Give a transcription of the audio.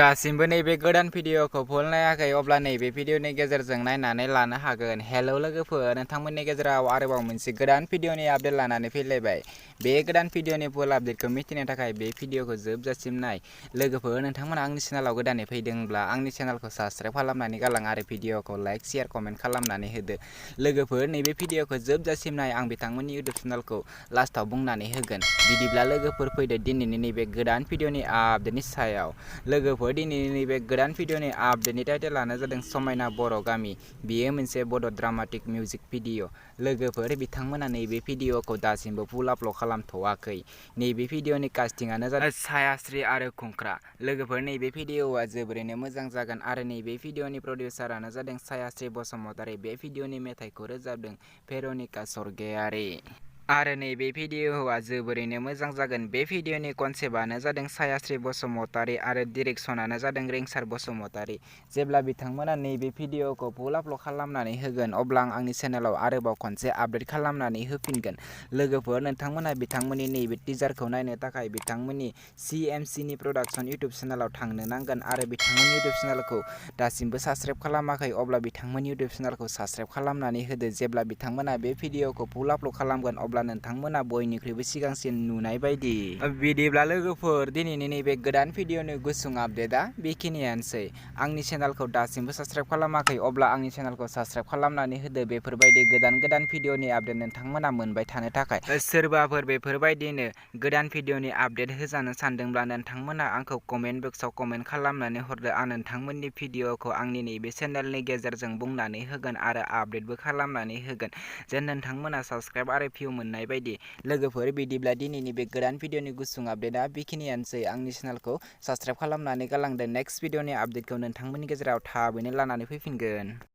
दासिमबो नैबे गोदान भिडिअखौ फुल नायाखै अब्ला नैबे भिडिअनि गेजेरजों नायनानै लानो हागोन। हेलौ लोगोफोर, नोंथांमोननि गेजेराव आरोबाव मोनसे गोदान भिडिअनि आपडेट लानानै फैलायबाय। बे गोदान भिडिअनि फुल आपडेटखौ मिथिनो थाखाय बे भिडिअखौ जोबजासिम नाय। लोगोफोर, नोंथांमोना आंनि चेनेलाव गोदानै फैदोंब्ला आंनि चेनेलखौ साबस्क्राइब खालामनानै गालां आरो भिडिअखौ लाइक, शेयार, कमेन्ट खालामनानै होदो। लोगोफोर, नैबे भिडिअखौ जोबजासिम नाय, आं बिथांमोननि इउटुब चेनेलखौ लास्टआव बुंनानै होगोन। बिदिब्ला लोगोफोर, फैदो दिनैनि नैबे गोदान भिडिअनि आपडेटनि सायाव। लोगोफोर, दिनैनि नैबे गोदान भिडिअनि आपडेटनि टाइटेलानो जादों समायना बर' गामि। बेयो मोनसे बड' ड्रामाटिक मिउजिक भिडिअ। लोगोफोर, बिथांमोना नैबे भिडिअखौ दासिमबो फुल आपल'ड खालामथ'वाखै। नैबे भिडिअनि कास्टिंआनो जादों सायास्रि आरो खुंख्रा। लोगोफोर, नैबे भिडिअआ जोबोरैनो मोजां जागोन आरो नैबे भिडिअनि प्रडिउसारानो जादों सायास्रि बसुमतारी। बे भिडिअनि मेथाइखौ रोजाबदों भेर'निका सर्गेयारि। आरो नैबे भिडिअआ जोबोरैनो मोजां जागोन। बे भिडिअनि कनसेप्टआनो जादों सायास्रि बसुमतारी आरो डिरेक्सनानो जादों रिंसार बसुमतारी। जेब्ला बिथांमोना नैबे भिडिअखौ फुल आपल'ड खालामनानै होगोन अब्ला आं आंनि चेनेलाव आरोबाव खनसे आपडेट खालामनानै होफिनगोन। लोगोफोर, नोंथांमोना बिथांमोननि नैबे टिजारखौ नायनो थाखाय बिथांमोननि CMCनि प्रडाक्सन इउटुब चेनेलाव थांनो नांगोन आरो बिथांमोननि इउटुब चेनेलखौ दासिमबो साबस्क्राइब खालामाखै अब्ला बिथांमोननि इउटुब चेनेलखौ साबस्क्राइब खालामनानै होदो। जेब्ला बिथांमोना बे भिडिअखौ फुल आपल'ड खालामगोन अब्ला नोंथांमोना बयनिख्रुइबो सिगांसिन नुनाय बायदि। बिदिब्ला लोगोफोर, दिनैनि नैबे गोदान भिडिअनि गुसुं आपडेटआ बेखिनियानोसै। आंनि चेनेलखौ दासिमबो साबस्क्राइब खालामाखै अब्ला आंनि चेनेलखौ साबस्क्राइब खालामनानै होदो बेफोरबायदि गोदान भिडिअनि आपडेट नोंथांमोना मोनबाय थानो थाखाय। सोरबाफोर बेफोरबायदिनो गोदान भिडिअनि आपडेट होजानो सानदोंब्ला नोंथांमोना आंखौ कमेन्ट बक्सआव कमेन्ट खालामनानै हरदो। आं नोंथांमोननि भिडिअखौ आंनि नैबे चेनेलनि गेजेरजों बुंनानै होगोन आरो आपडेटबो खालामनानै होगोन जेन नोंथांमोना साबस्क्राइब आरो भिउ मोननाय बायदि। लोगोफोर, बिदिब्ला दिनैनि बे गोदान भिडिअनि गुसुं आपडेटआ बेखिनियानोसै। आंनि चेनेलखौ साबस्क्राइब खालामनानै गालांदो। नेक्स्ट भिडिअनि आपडेटखौ नोंथांमोननि गेजेराव थाबैनो लानानै फैफिनगोन।